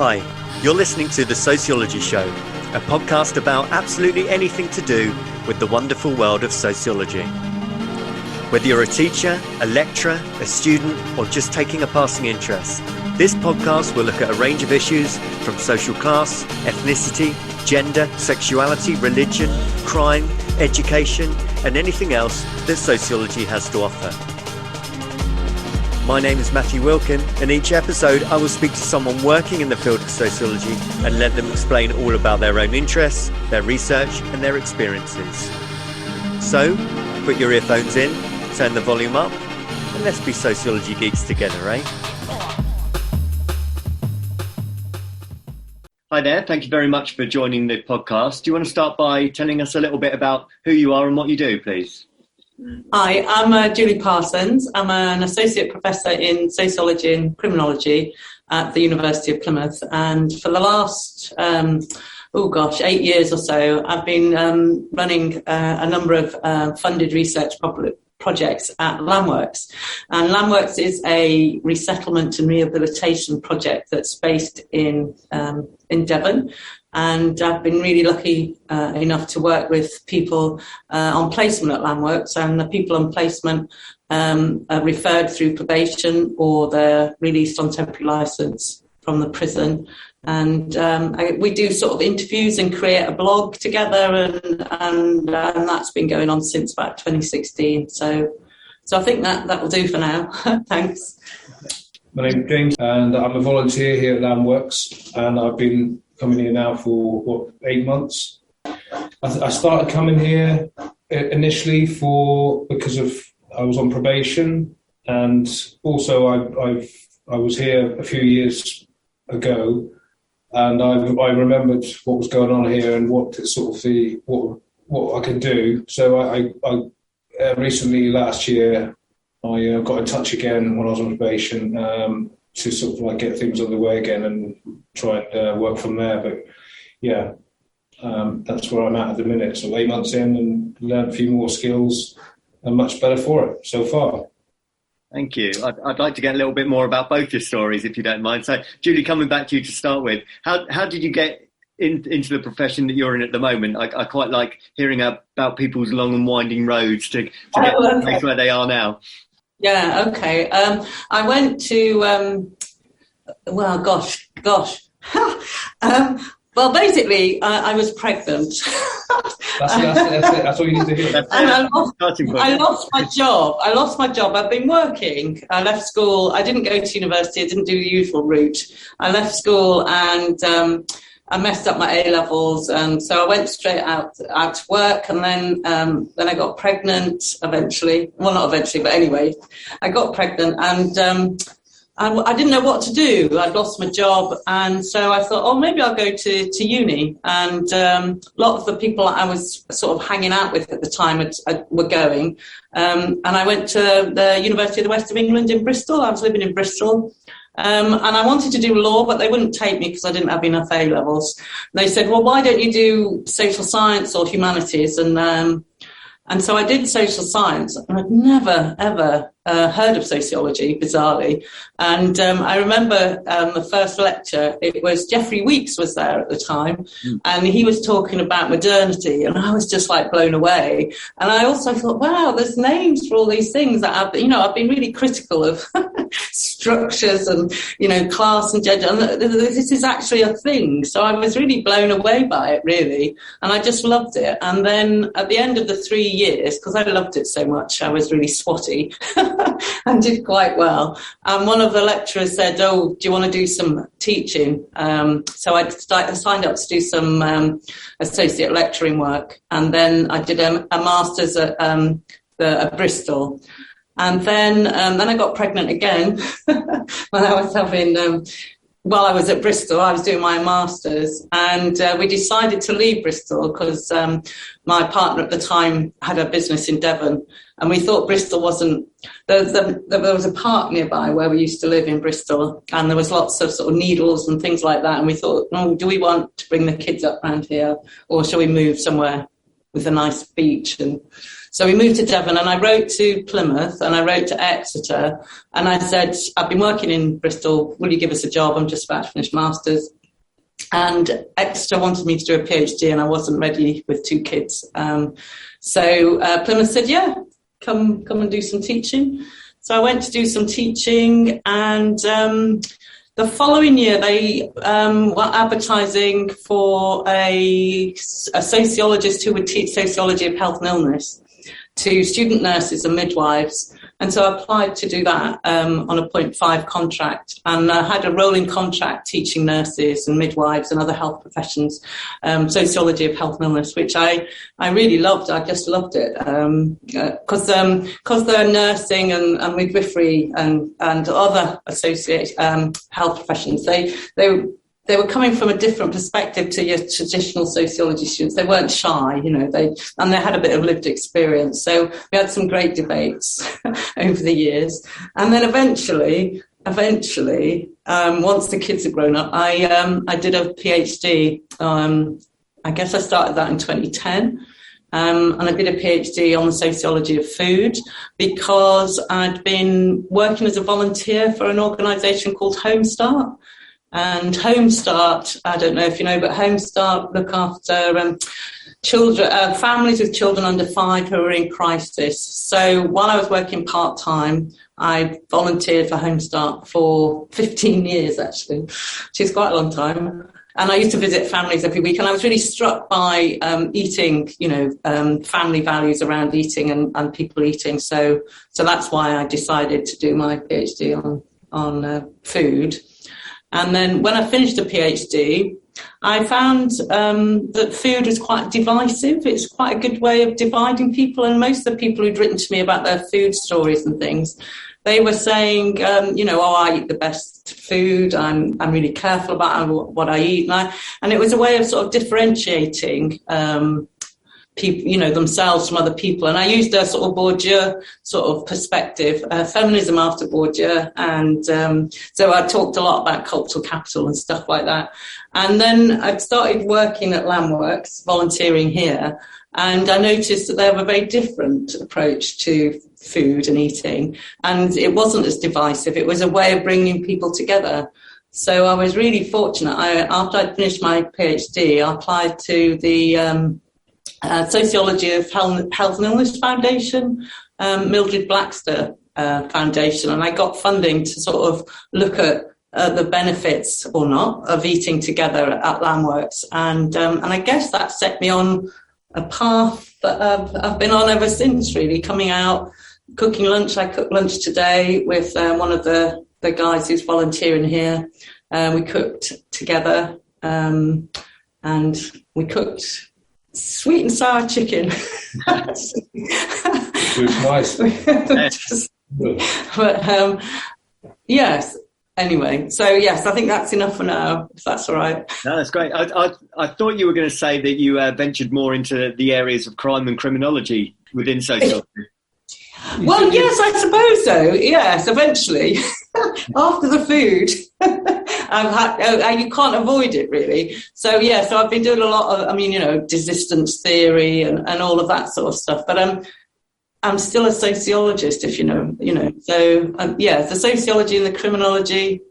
Hi, you're listening to The Sociology Show, a podcast about absolutely anything to do with the wonderful world of sociology. Whether you're a teacher, a lecturer, a student, or just taking a passing interest, this podcast will look at a range of issues from social class, ethnicity, gender, sexuality, religion, crime, education, and anything else that sociology has to offer. My name is Matthew Wilkin, and each episode I will speak to someone working in the field of sociology and let them explain all about their own interests, their research, and their experiences. So, put your earphones in, turn the volume up, and let's be sociology geeks together, eh? Hi there, thank you very much for joining the podcast. Do you want to start by telling us a little bit about who you are and what you do, please? Hi, I'm Julie Parsons. I'm an associate professor in sociology and criminology at the University of Plymouth. And for the last, 8 years or so, I've been running a number of funded research projects at Landworks. And Landworks is a resettlement and rehabilitation project that's based in Devon. And I've been really lucky enough to work with people on placement at Landworks, and the people on placement are referred through probation or they're released on temporary licence from the prison. And we do sort of interviews and create a blog together, and that's been going on since about 2016. So I think that will do for now. Thanks. My name's James, and I'm a volunteer here at Landworks, and I've been coming here now for 8 months. I started coming here initially because I was on probation, and also I was here a few years ago, and I remembered what was going on here and what I could do. So I recently last year I got in touch again when I was on probation to sort of like get things underway again and try and work from there. But yeah, that's where I'm at the minute. So 8 months in and learned a few more skills and much better for it so far. Thank you. I'd like to get a little bit more about both your stories, if you don't mind. So, Julie, coming back to you to start with, how did you get into the profession that you're in at the moment? I quite like hearing about people's long and winding roads to get to the place where they are now. Yeah, okay. I went to, well, basically, I was pregnant. That's it. That's all you need to hear. And I lost my job. I've been working. I left school. I didn't go to university. I didn't do the usual route. I left school and I messed up my A-levels, and so I went straight out to work, and then I got pregnant eventually. Well, not eventually, but anyway, I got pregnant, and I didn't know what to do. I'd lost my job, and so I thought, maybe I'll go to uni. And a lot of the people I was sort of hanging out with at the time were going, and I went to the University of the West of England in Bristol. I was living in Bristol. And I wanted to do law, but they wouldn't take me because I didn't have enough A-levels. They said, well, why don't you do social science or humanities? And so I did social science, and I'd never, ever heard of sociology, bizarrely. And I remember the first lecture, it was Geoffrey Weeks was there at the time, and he was talking about modernity, and I was just like blown away. And I also thought, wow, there's names for all these things that I've been really critical of structures and, class and gender, and this is actually a thing. So I was really blown away by it, really, and I just loved it. And then at the end of the 3 years, because I loved it so much, I was really swotty and did quite well. And one of the lecturers said, do you want to do some teaching? So I signed up to do some associate lecturing work, and then I did a master's at Bristol. And then I got pregnant again when I was while I was at Bristol, I was doing my master's, and we decided to leave Bristol because my partner at the time had a business in Devon, and we thought Bristol wasn't. There was a park nearby where we used to live in Bristol, and there was lots of sort of needles and things like that, and we thought, do we want to bring the kids up around here, or shall we move somewhere with a nice beach? And So we moved to Devon, and I wrote to Plymouth and I wrote to Exeter, and I said, I've been working in Bristol, will you give us a job? I'm just about to finish masters. And Exeter wanted me to do a PhD, and I wasn't ready with 2 kids. So Plymouth said, yeah, come and do some teaching. So I went to do some teaching, and the following year they were advertising for a sociologist who would teach sociology of health and illness to student nurses and midwives. And so I applied to do that on a 0.5 contract, and I had a rolling contract teaching nurses and midwives and other health professions, sociology of health and illness, which I really loved. I just loved it because they're nursing and midwifery and other associated health professions. They were coming from a different perspective to your traditional sociology students. They weren't shy, they had a bit of lived experience. So we had some great debates over the years. And then eventually, once the kids had grown up, I did a PhD. I guess I started that in 2010. And I did a PhD on the sociology of food because I'd been working as a volunteer for an organisation called Home Start. And Home Start, I don't know if you know, but Home Start look after children, families with children under 5 who are in crisis. So while I was working part-time, I volunteered for Home Start for 15 years, actually, which is quite a long time. And I used to visit families every week, and I was really struck by eating, family values around eating and people eating. So that's why I decided to do my PhD on food. And then when I finished the PhD, I found that food was quite divisive. It's quite a good way of dividing people. And most of the people who'd written to me about their food stories and things, they were saying, I eat the best food. I'm really careful about what I eat. And it was a way of sort of differentiating people, themselves from other people. And I used a sort of Bourdieu sort of perspective, feminism after Bourdieu. And so I talked a lot about cultural capital and stuff like that. And then I started working at Landworks, volunteering here. And I noticed that they have a very different approach to food and eating. And it wasn't as divisive. It was a way of bringing people together. So I was really fortunate. After I'd finished my PhD, I applied to the Sociology of Health and Illness Foundation, Mildred Blackster Foundation, and I got funding to sort of look at the benefits or not of eating together at Landworks, and I guess that set me on a path that I've been on ever since. Really, coming out, cooking lunch. I cooked lunch today with one of the guys who's volunteering here. We cooked together, and we cooked sweet and sour chicken. Nice. But yes. Anyway, so yes, I think that's enough for now, if that's all right. No, that's great. I thought you were going to say that you ventured more into the areas of crime and criminology within sociology. Well, yes, I suppose so. Yes, eventually, after the food, you can't avoid it really. So so I've been doing a lot of, desistance theory and all of that sort of stuff. But I'm still a sociologist, if you know. So the sociology and the criminology.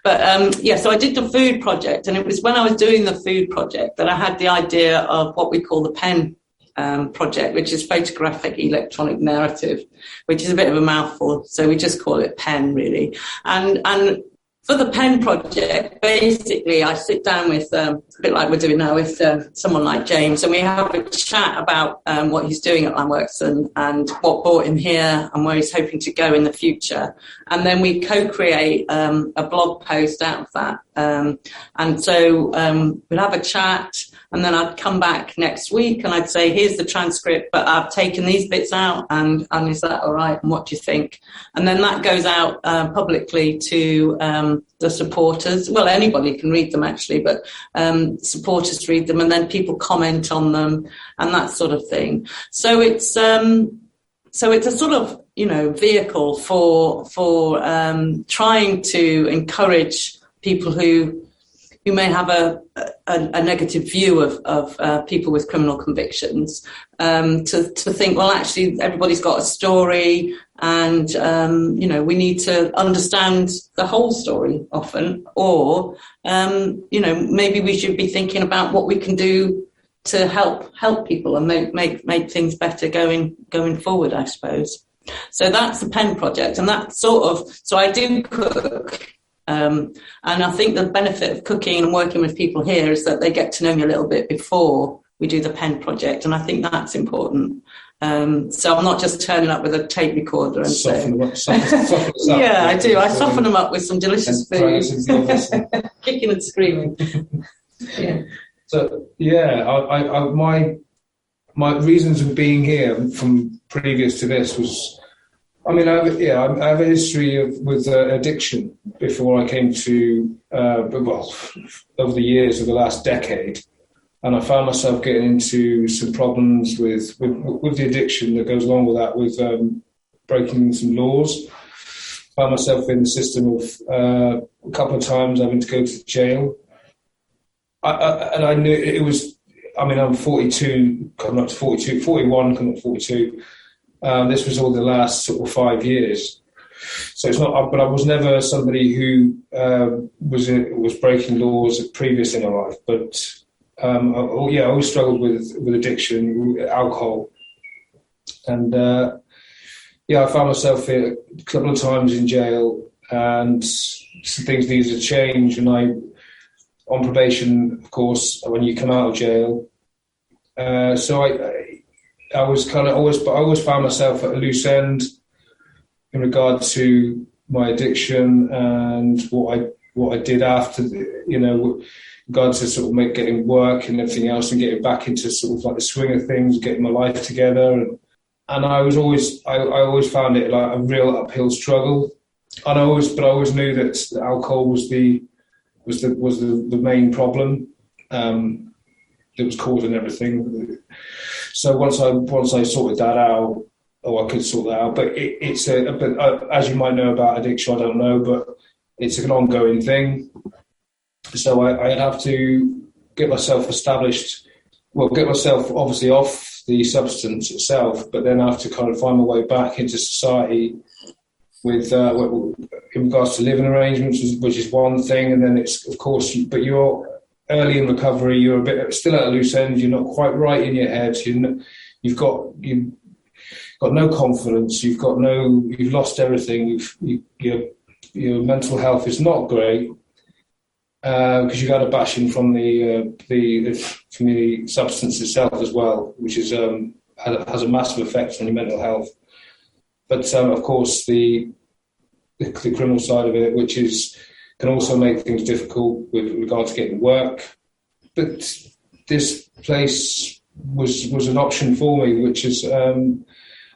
But so I did the food project, and it was when I was doing the food project that I had the idea of what we call the PEN project, which is photographic electronic narrative, which is a bit of a mouthful. So we just call it PEN, really. And for the PEN project, basically, I sit down with, a bit like we're doing now, with someone like James, and we have a chat about what he's doing at Landworks and what brought him here and where he's hoping to go in the future. And then we co-create a blog post out of that. And so we'll have a chat, and then I'd come back next week and I'd say, here's the transcript, but I've taken these bits out, and is that all right? And what do you think? And then that goes out publicly to the supporters. Well, anybody can read them actually, but supporters read them, and then people comment on them and that sort of thing. So it's a sort of, vehicle for trying to encourage people who who may have a negative view of people with criminal convictions, to think, well, actually, everybody's got a story, and we need to understand the whole story often, or maybe we should be thinking about what we can do to help people and make things better going forward, I suppose. So that's the pen project, and that's so I do cook. And I think the benefit of cooking and working with people here is that they get to know me a little bit before we do the pen project, and I think that's important. So I'm not just turning up with a tape recorder and soften them up. Yeah, I do. I soften them up with some delicious food, kicking and screaming. Yeah. So yeah, my reasons of being here from previous to this was, I have a history with addiction before I came to, over the years of the last decade. And I found myself getting into some problems with the addiction that goes along with that, with breaking some laws. Found myself in the system of a couple of times having to go to jail. And I knew it was, I'm 42, coming up to 42, 41, coming up to 42. This was all the last sort of 5 years. So it's not, but I was never somebody who was breaking laws previous in my life. But I always struggled with addiction, with alcohol. And I found myself a couple of times in jail, and some things needed to change. And on probation, of course, when you come out of jail. So I was I always found myself at a loose end in regard to my addiction and what I did after, with regard to sort of getting work and everything else and getting back into sort of like the swing of things, getting my life together. And I always found it like a real uphill struggle. And I always knew that alcohol was the main problem that was causing everything. So once I sorted that out, I could sort that out. But but as you might know about addiction, I don't know, but it's an ongoing thing. So I'd have to get myself established. Well, get myself obviously off the substance itself, but then I have to kind of find my way back into society with in regards to living arrangements, which is one thing, and then it's of course, but you're early in recovery, you're a bit still at a loose end, you're not quite right in your head, you've got no confidence, you've lost everything, your mental health is not great because you've had a bashing from the substance itself as well, which is has a massive effect on your mental health. But of course, the criminal side of it, which can also make things difficult with regard to getting work. But this place was an option for me, which is,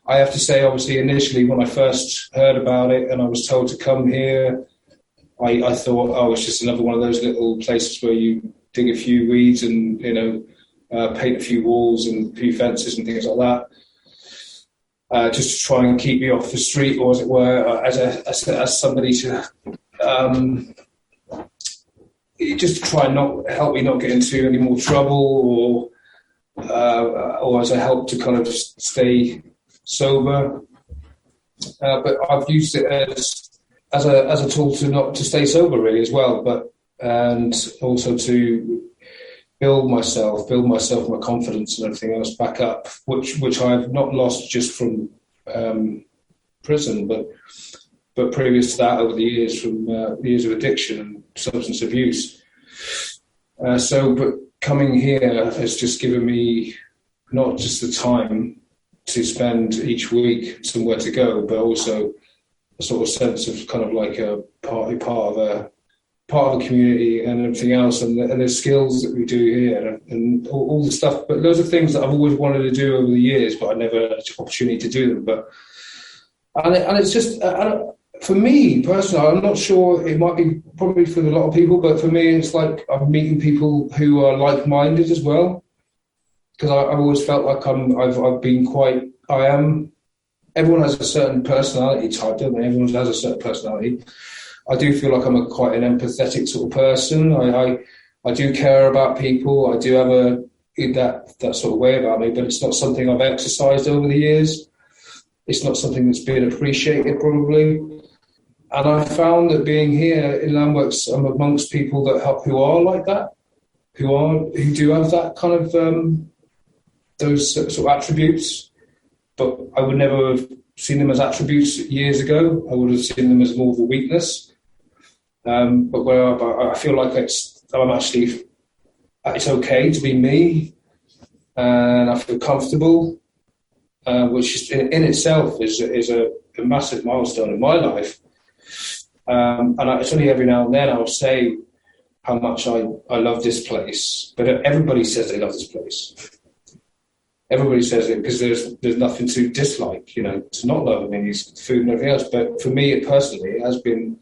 I have to say, obviously, initially when I first heard about it and I was told to come here, I thought, it's just another one of those little places where you dig a few weeds and, paint a few walls and a few fences and things like that. Just to try and keep me off the street, or as it were, as somebody to just to try and not help me not get into any more trouble, or as a help to kind of stay sober. But I've used it as a tool to stay sober really as well, and also to build myself, my confidence and everything else back up, which I've not lost just from prison, but previous to that over the years from years of addiction and substance abuse. But coming here has just given me not just the time to spend each week somewhere to go, but also a sort of sense of kind of like a part of a community and everything else, and the skills that we do here and all the stuff. But those are things that I've always wanted to do over the years, but I never had the opportunity to do them. And it's just, for me personally, I'm not sure, it might be probably for a lot of people, but for me, it's like I'm meeting people who are like-minded as well. Because I've always felt like I am. Everyone has a certain personality type, don't they? Everyone has a certain personality. I do feel like I'm quite an empathetic sort of person. I do care about people. I do have that sort of way about me, but it's not something I've exercised over the years. It's not something that's been appreciated, probably. And I found that being here in Landworks, I'm amongst people who are like that, who do have that kind of those sort of attributes. But I would never have seen them as attributes years ago. I would have seen them as more of a weakness. But where I feel like it's okay to be me, and I feel comfortable, which is in itself is a massive milestone in my life. And it's only every now and then I'll say how much I love this place, but everybody says they love this place. Everybody says it because there's nothing to dislike, to not love. I mean, it's food and everything else. But for me, personally, it has been.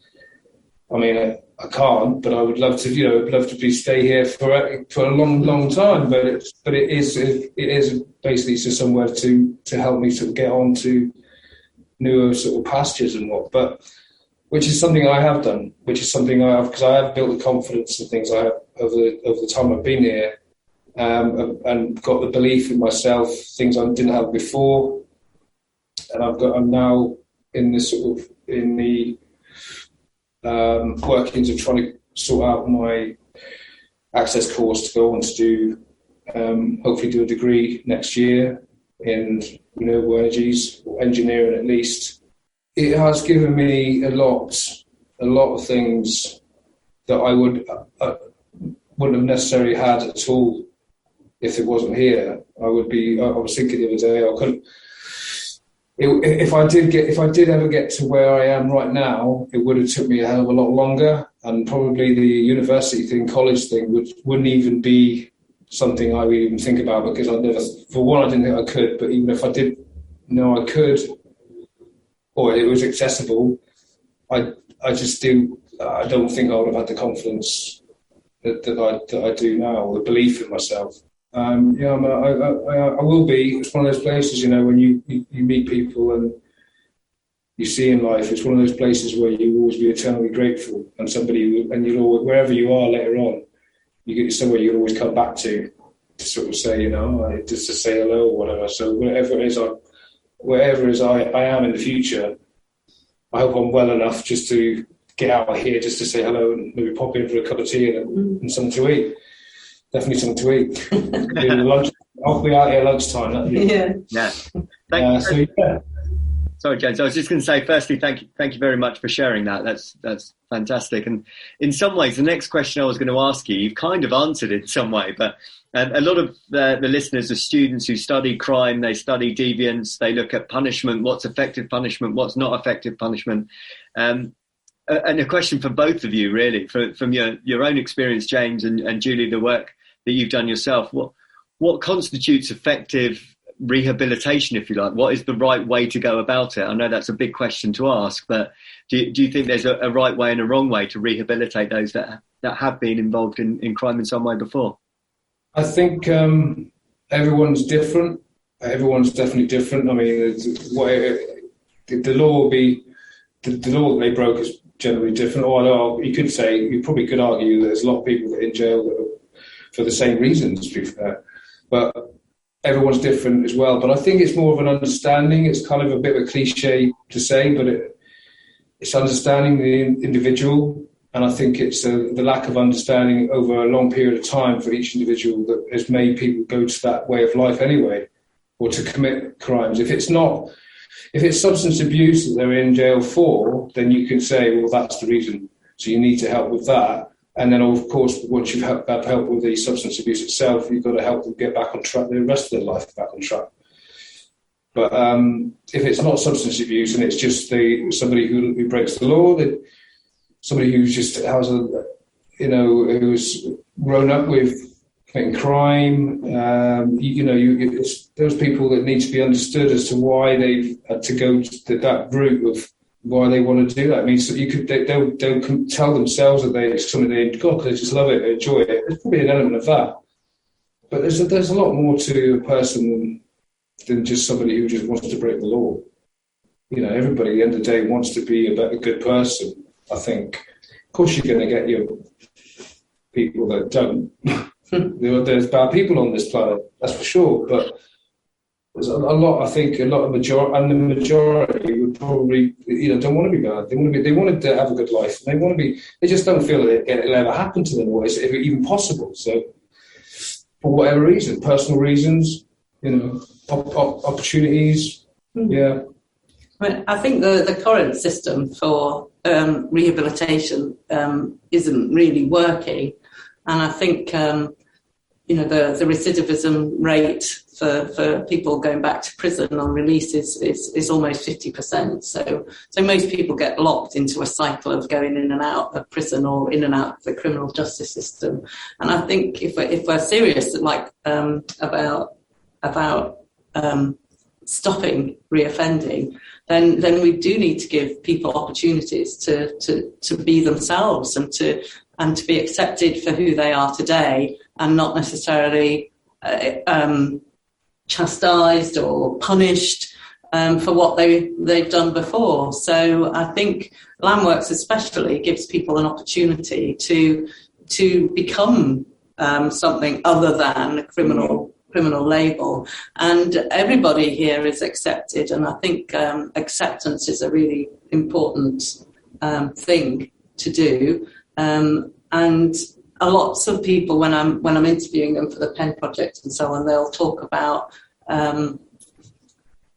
I mean, I can't, but I would love to, stay here for a long, long time. But it is basically just somewhere to help me to get on to newer sort of pastures and what. But which is something I have done. Which is something I have, because I have built the confidence and things I have over the time I've been here, and got the belief in myself, things I didn't have before, and I'm now in this sort of the workings of trying to sort out my access course to go on to do, hopefully do a degree next year in renewable energies, or engineering at least. It has given me a lot of things that I wouldn't have necessarily had at all if it wasn't here. I was thinking the other day, I couldn't. If I did ever get to where I am right now, it would have took me a hell of a lot longer, and probably the university thing, college thing, wouldn't even be something I would even think about, because I didn't think I could. But even if I did know I could, or it was accessible, I don't think I would have had the confidence that I do now, the belief in myself. I will be. It's one of those places, when you meet people and you see in life, it's one of those places where you always be eternally grateful, and you'll always, wherever you are later on, you get somewhere you'll always come back to sort of say, just to say hello or whatever. So whatever it is I am in the future, I hope I'm well enough just to get out of here, just to say hello and maybe pop in for a cup of tea and something to eat. Definitely something to eat. I'll be out here lunchtime. Yeah. Thank you. Sorry, James. I was just going to say, firstly, thank you very much for sharing that. That's fantastic. And in some ways, the next question I was going to ask you, you've kind of answered in some way, but a lot of the listeners are students who study crime, they study deviance, they look at punishment, what's effective punishment, what's not effective punishment. And a question for both of you, really, from your own experience, James, and Julie, the work that you've done yourself. What constitutes effective rehabilitation, if you like? What is the right way to go about it? I know that's a big question to ask, but do you think there's a right way and a wrong way to rehabilitate those that have been involved in crime in some way before? I think everyone's different. Everyone's definitely different. I mean, the law will be the law that they broke is generally different. Or you probably could argue that there's a lot of people that are in jail that are for the same reasons, to be fair. But everyone's different as well. But I think it's more of an understanding. It's kind of a bit of a cliche to say, but it's understanding the individual. And I think it's the lack of understanding over a long period of time for each individual that has made people go to that way of life anyway, or to commit crimes. If it's substance abuse that they're in jail for, then you can say, well, that's the reason. So you need to help with that. And then, of course, once you've had help with the substance abuse itself, you've got to help them get back on track, the rest of their life back on track. But if it's not substance abuse and it's just somebody who breaks the law, somebody who's just has who's grown up with committing crime, it's those people that need to be understood as to why they've had to go to that route of why they want to do that. I mean, so they'll tell themselves that it's something they just love it, they enjoy it. There's probably an element of that, but there's a lot more to a person than just somebody who just wants to break the law. Everybody at the end of the day wants to be a good person. I think, of course, you're going to get people that don't. There's bad people on this planet, that's for sure. But there's a lot. I think a lot of the majority would probably, don't want to be bad. They want to have a good life. They just don't feel that it'll ever happen to them, or is it even possible. So, for whatever reason, personal reasons, opportunities, yeah. I think the current system for rehabilitation isn't really working, and I think the recidivism rate for people going back to prison on release is almost 50%. So most people get locked into a cycle of going in and out of prison or in and out of the criminal justice system. And I think if we're serious about stopping reoffending, then we do need to give people opportunities to be themselves and to be accepted for who they are today, and not necessarily chastised or punished for what they've done before. So I think Landworks especially gives people an opportunity to become something other than a criminal label, and everybody here is accepted, and I think acceptance is a really important thing to do, and lots of people when I'm interviewing them for the Pen Project and so on, they'll talk about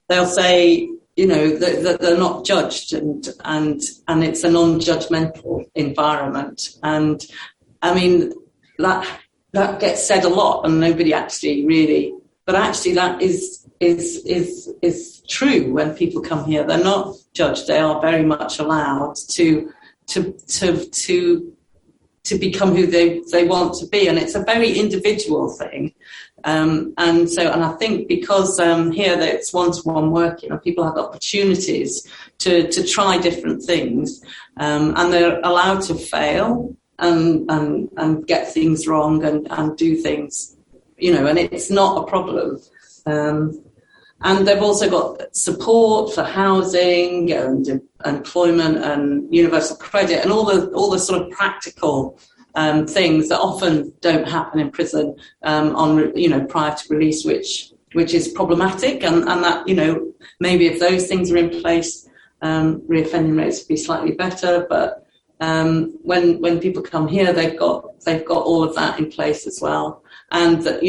they'll say that they're not judged, and it's a non-judgmental environment, and I mean that gets said a lot, and nobody actually really. But actually, that is true. When people come here, they're not judged. They are very much allowed to become who they want to be, and it's a very individual thing. And I think because here that it's one-to-one working, and people have opportunities to try different things, and they're allowed to fail. And get things wrong and do things, and it's not a problem. And they've also got support for housing and employment and universal credit and all the sort of practical things that often don't happen in prison prior to release, which is problematic, and that maybe if those things are in place, reoffending rates would be slightly better, but. When people come here, they've got all of that in place as well, and that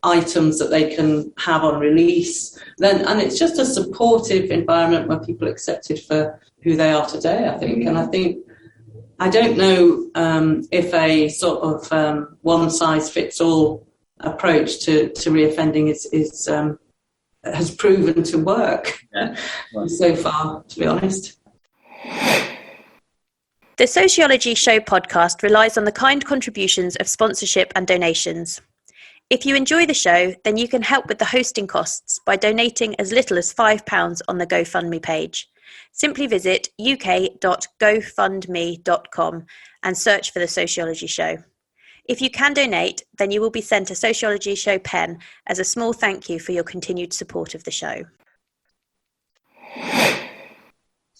items that they can have on release. And it's just a supportive environment where people are accepted for who they are today, I think. And I don't know if a sort of one size fits all approach to reoffending has proven to work so far, to be honest. The Sociology Show podcast relies on the kind contributions of sponsorship and donations. If you enjoy the show, then you can help with the hosting costs by donating as little as £5 on the GoFundMe page. Simply visit uk.gofundme.com and search for The Sociology Show. If you can donate, then you will be sent a Sociology Show pen as a small thank you for your continued support of the show.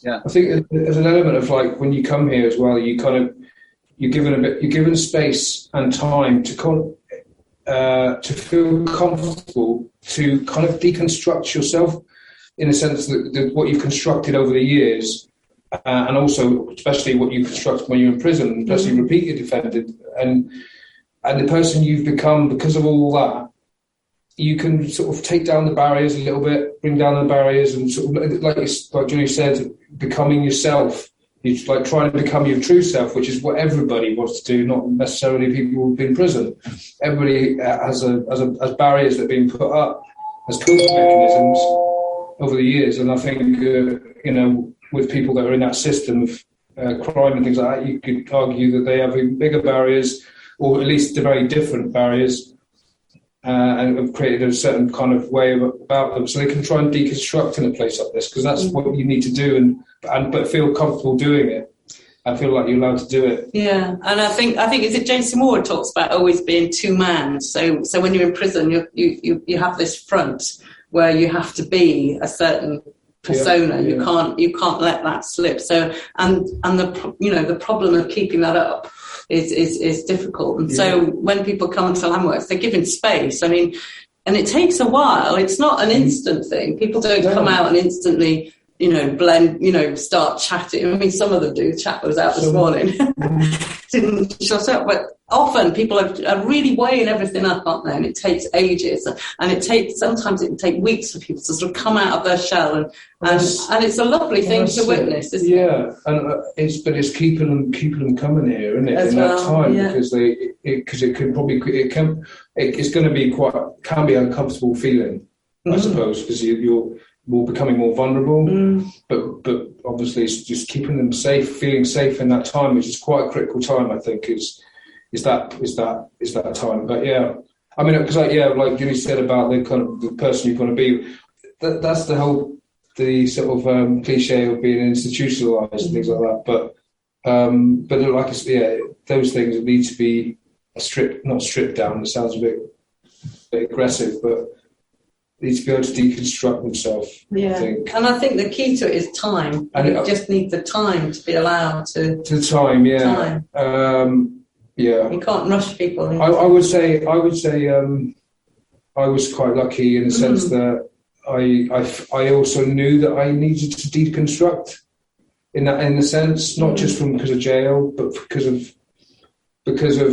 Yeah, I think there's an element of when you come here as well, you're given space and time to feel comfortable to kind of deconstruct yourself, in a sense that what you've constructed over the years, and also especially what you construct when you're in prison, especially repeated offended, and the person you've become because of all that. You can sort of take down the barriers a little bit, bring down the barriers, and sort of, like Johnny said, becoming yourself. You're trying to become your true self, which is what everybody wants to do, not necessarily people who've been in prison. Everybody has barriers that have been put up as coping mechanisms over the years, and I think with people that are in that system of crime and things like that, you could argue that they have even bigger barriers, or at least they're very different barriers. And have created a certain kind of way about them, so they can try and deconstruct in a place like this, because that's what you need to do, but feel comfortable doing it. I feel like you're allowed to do it. Yeah, and I think is it Jason Moore talks about always being two man. So when you're in prison, you have this front where you have to be a certain persona. Yeah. You can't let that slip. So and the problem of keeping that up is difficult. And so when people come to Landworks, they're given space. I mean, and it takes a while. It's not an instant thing. People don't come out and instantly, blend, start chatting. I mean, some of them do. Chat was out this morning. Didn't shut up. But often people are really weighing everything up, aren't they? And it takes ages. And sometimes it can take weeks for people to sort of come out of their shell. And it's a lovely thing to witness, isn't it? Yeah. And it's keeping them coming here, isn't it? That time, because it's going to be can be an uncomfortable feeling, I suppose, because you're becoming more vulnerable. But obviously it's just keeping them safe, feeling safe in that time, which is quite a critical time, I think, is that time. But yeah, I mean, because like Julie said about the kind of the person you're going to be, that's the sort of cliche of being institutionalized and things like that. But like I said, those things need to be not stripped down. It sounds a bit aggressive, but need to be able to deconstruct themselves. Yeah, I think. And I think the key to it is time. And you just need the time to be allowed to. The time, yeah. Time. You can't rush people. I would say I was quite lucky in the sense that I also knew that I needed to deconstruct in the sense, not just because of jail, but because of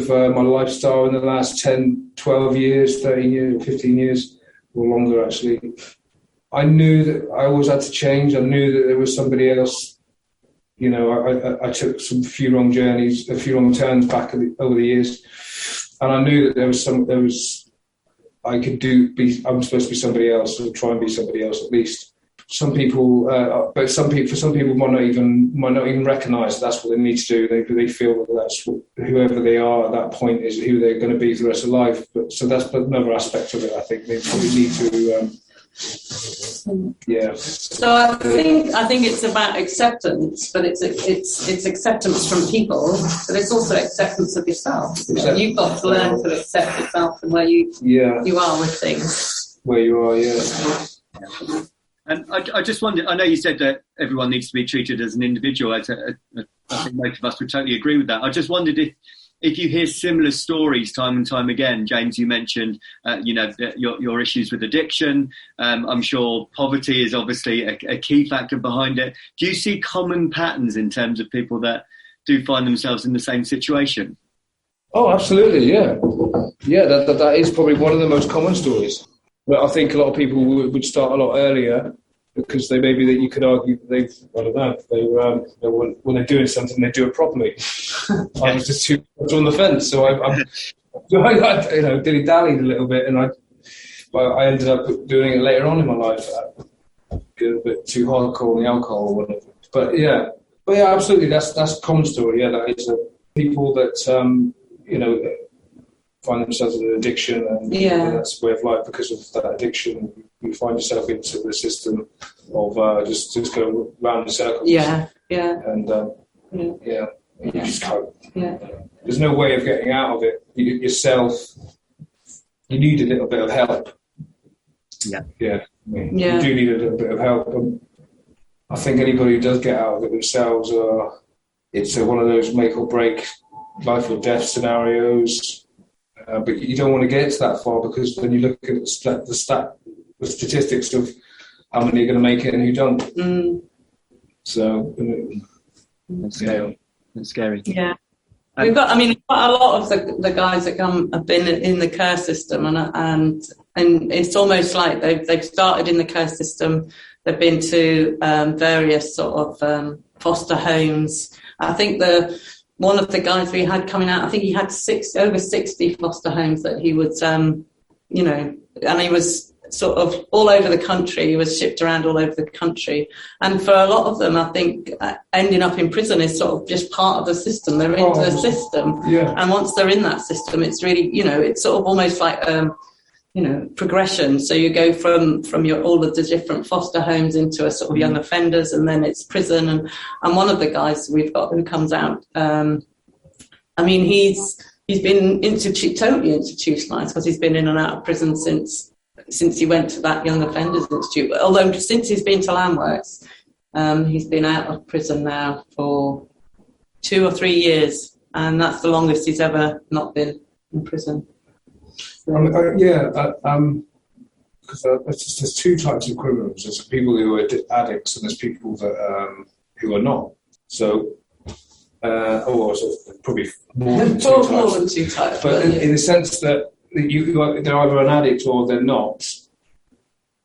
my lifestyle in the last 10, 12 years, 13 years, 15 years, or longer actually. I knew that I always had to change. I knew that there was somebody else. I took a few wrong turns back over the years, and I knew that I'm supposed to be somebody else, or try and be somebody else at least. Some people, for some people might not even recognise that's what they need to do. They feel that that's whoever they are at that point is who they're going to be for the rest of life. So that's another aspect of it. I think they probably need to. So I think it's about acceptance, but it's acceptance from people, but it's also acceptance of yourself. You've got to learn to accept yourself and where you are with things. Where you are, yeah. And I just wondered, I know you said that everyone needs to be treated as an individual. I think most of us would totally agree with that. I just wondered if you hear similar stories time and time again. James, you mentioned, your issues with addiction. I'm sure poverty is obviously a key factor behind it. Do you see common patterns in terms of people that do find themselves in the same situation? Oh, absolutely, yeah. Yeah, that is probably one of the most common stories. But I think a lot of people would start a lot earlier because you could argue that when they're doing something, they do it properly. I was just too much on the fence, so I dilly-dallied a little bit, and I ended up doing it later on in my life. A bit too hardcore on the alcohol or whatever. But yeah, absolutely, that's a common story. Yeah, that is people that find themselves in an addiction, and that's a way of life. Because of that addiction, you find yourself into the system of just going round in circles. And you just cope. There's no way of getting out of it. You need a little bit of help. You do need a little bit of help. And I think anybody who does get out of it themselves, it's one of those make or break, life or death scenarios. But you don't want to get to that far, because then you look at the statistics of how many are going to make it and who don't. So that's scary. That's scary. Yeah, we've got. I mean, quite a lot of the guys that come have been in the care system, and it's almost like they've started in the care system. They've been to various sort of foster homes. I think one of the guys we had coming out, I think he had over 60 foster homes that he would, and he was sort of all over the country. He was shipped around all over the country. And for a lot of them, I think ending up in prison is sort of just part of the system. They're into the system. Yeah. And once they're in that system, it's really, it's sort of almost like, progression. So you go from all of the different foster homes into a sort of young offenders, and then it's prison. And one of the guys we've got who comes out, he's been totally institutionalised, because he's been in and out of prison since he went to that young offenders institute. Although since he's been to Landworks, he's been out of prison now for 2 or 3 years. and that's the longest he's ever not been in prison. So, because there's two types of criminals. There's people who are addicts, and there's people that who are not. So, probably more than two types. But in the sense that they're either an addict or they're not.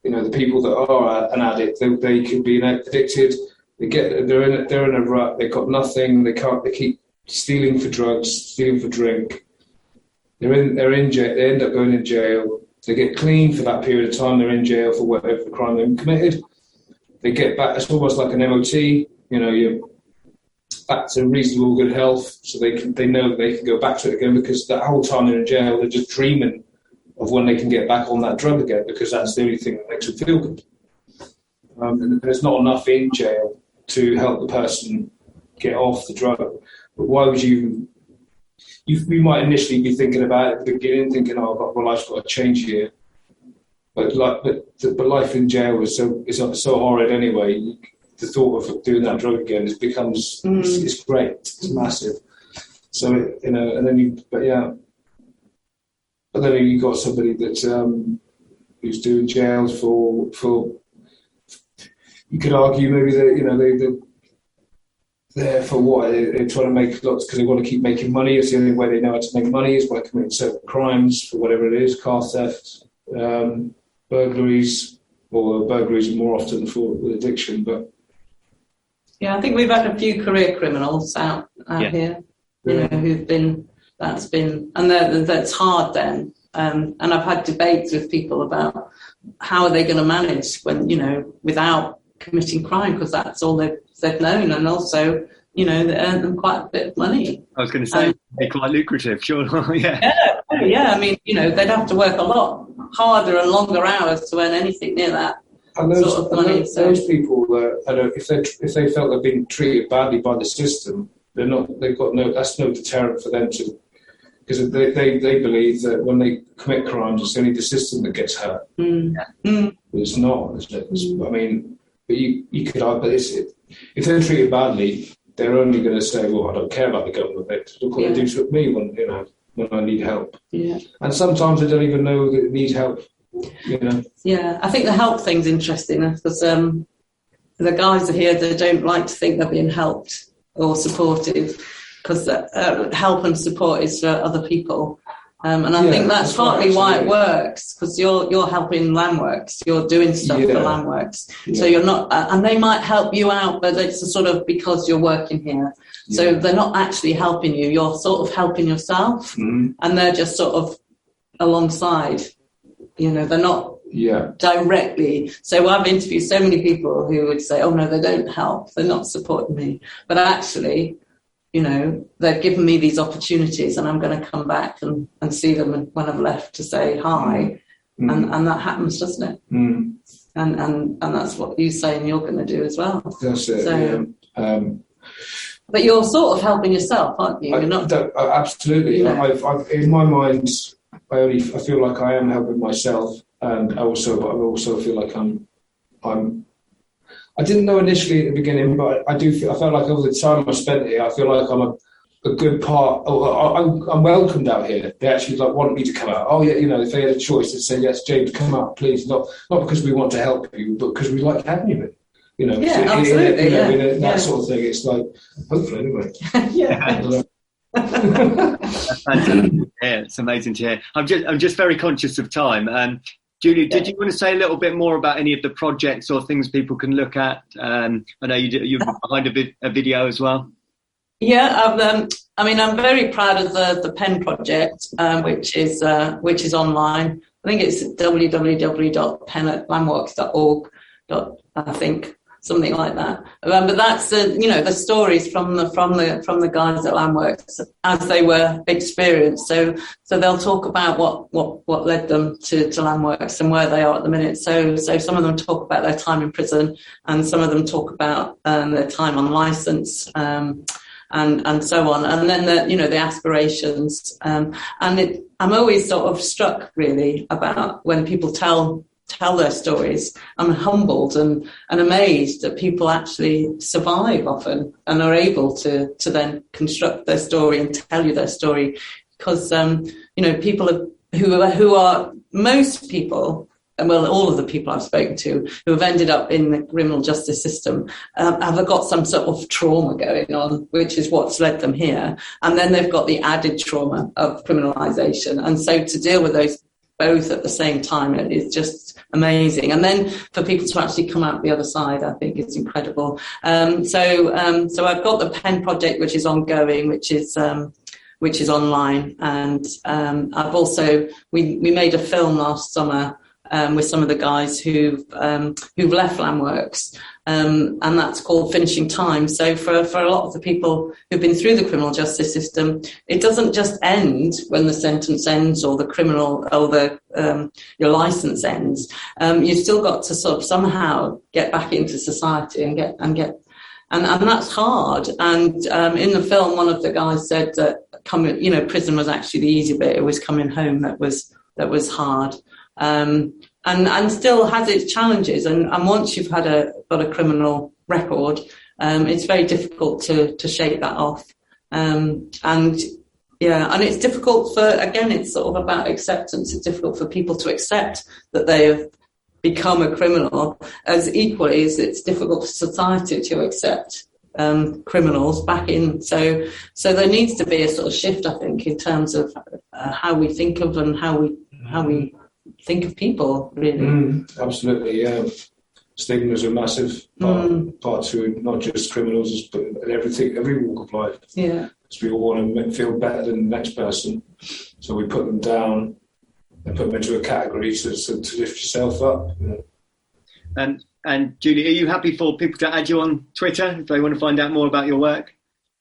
You know, the people that are an addict, they could be addicted. They're in a rut. They've got nothing. They keep stealing for drugs, stealing for drink. They're in jail. They end up going in jail. They get clean for that period of time. They're in jail for whatever crime they've committed. They get back. It's almost like an MOT. You know, you're back to reasonable good health, so they know they can go back to it again, because that whole time they're in jail, they're just dreaming of when they can get back on that drug again, because that's the only thing that makes them feel good. And there's not enough in jail to help the person get off the drug. But why would you might initially be thinking about it at the beginning, thinking, "Oh, my life's got to change here." But life in jail is so horrid anyway. The thought of doing that drug again becomes it's great, it's massive. So and then but then you got somebody that who's doing jails for. You could argue maybe that they're there for what they're trying to make lots because they want to keep making money. It's the only way they know how to make money is by committing certain crimes for whatever it is, car theft, burglaries, or burglaries more often for addiction. But yeah, I think we've had a few career criminals out here, who've been. And that's hard then. And I've had debates with people about how are they going to manage when, without committing crime, because that's all they've known. And also, they earn them quite a bit of money. I was going to say, they're quite lucrative, sure. Yeah. Yeah. I mean, they'd have to work a lot harder and longer hours to earn anything near that. And those, sort of money. Those people, if they felt they're being treated badly by the system, that's no deterrent for them to, because they believe that when they commit crimes, it's only the system that gets hurt. But it's not, is it? I mean, but you could argue, if they're treated badly, they're only going to say, "Well, I don't care about the government. Look what they do to me when I need help." Yeah. And sometimes they don't even know that they need help. Yeah, I think the help thing's interesting because the guys here, they don't like to think they're being helped or supported, because help and support is for other people. And I think that's partly why it works, because you're helping Landworks, you're doing stuff for Landworks. So you're not, and they might help you out, but it's sort of because you're working here. So they're not actually helping you, you're sort of helping yourself, and they're just sort of alongside. They're not directly. So I've interviewed so many people who would say, "Oh no, they don't help, they're not supporting me," but actually, they've given me these opportunities, and I'm going to come back and see them when I've left to say hi. And that happens, doesn't it? And that's what you're saying you're going to do as well. That's it. So, but you're sort of helping yourself, aren't you? Absolutely. I've in my mind, I feel like I am helping myself, and I also feel like I didn't know initially at the beginning, but I felt like over the time I spent here, I feel like I'm a good part. I'm welcomed out here. They actually want me to come out. Oh yeah, if they had a choice, they'd say, "Yes, James, come out, please." Not because we want to help you, but because we like having you. Absolutely. That sort of thing. It's like, hopefully, anyway. That's fantastic. Yeah, it's amazing to hear. I'm just very conscious of time. Julie, did you want to say a little bit more about any of the projects or things people can look at? I know you're behind a video as well. Yeah, I'm very proud of the PEN project, which is online. I think it's www.pen@landworks.org. I think something like that. But that's the stories from the guys at Landworks as they were experienced. So they'll talk about what led them to Landworks and where they are at the minute. So some of them talk about their time in prison, and some of them talk about their time on licence. And so on, and then the aspirations, I'm always sort of struck really about when people tell tell their stories. I'm humbled and amazed that people actually survive often and are able to then construct their story and tell you their story. Because, people who are most people, well, all of the people I've spoken to who have ended up in the criminal justice system have got some sort of trauma going on, which is what's led them here. And then they've got the added trauma of criminalisation. And so to deal with those both at the same time is just amazing. And then for people to actually come out the other side, I think is incredible. So I've got the Pen project, which is ongoing, which is online. And I've also, we made a film last summer with some of the guys who've left Landworks, and that's called Finishing Time. So for a lot of the people who've been through the criminal justice system, it doesn't just end when the sentence ends or the criminal or your license ends. You've still got to sort of somehow get back into society and that's hard. And in the film, one of the guys said that prison was actually the easy bit. It was coming home that was hard. And still has its challenges. And once you've got a criminal record, it's very difficult to shake that off. And it's difficult it's sort of about acceptance. It's difficult for people to accept that they have become a criminal, as equally as it's difficult for society to accept criminals back in. So there needs to be a sort of shift, I think, in terms of how we think of and how we think of people, really. Absolutely, yeah. Stigmas are massive part to not just criminals, but every walk of life. Yeah. Because we all want to feel better than the next person, so we put them down and put them into a category to lift yourself up. And Julie, are you happy for people to add you on Twitter if they want to find out more about your work?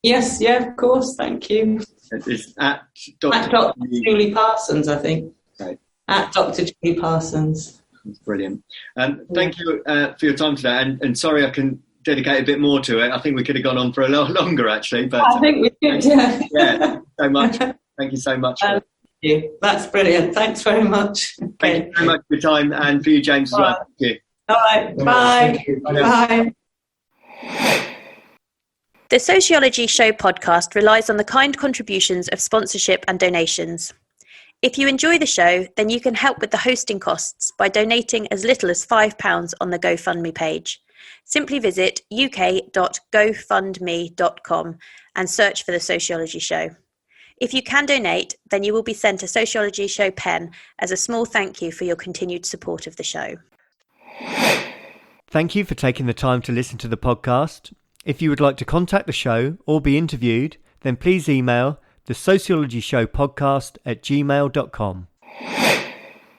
Yes, yeah, of course. Thank you. It's at Dr. Julie Parsons, I think. Right. At Dr. Julie Parsons. That's brilliant. Thank you for your time today. And sorry I can dedicate a bit more to it. I think we could have gone on for a lot longer, actually. But I think we did, yeah. Yeah, so much. Thank you so much. Thank you. That's brilliant. Thanks very much. Okay. Thank you very much for your time and for you, James, as well. Thank you. All right. Bye. Bye. The Sociology Show podcast relies on the kind contributions of sponsorship and donations. If you enjoy the show, then you can help with the hosting costs by donating as little as £5 on the GoFundMe page. Simply visit uk.gofundme.com and search for The Sociology Show. If you can donate, then you will be sent a Sociology Show pen as a small thank you for your continued support of the show. Thank you for taking the time to listen to the podcast. If you would like to contact the show or be interviewed, then please email the sociologyshowpodcast@gmail.com.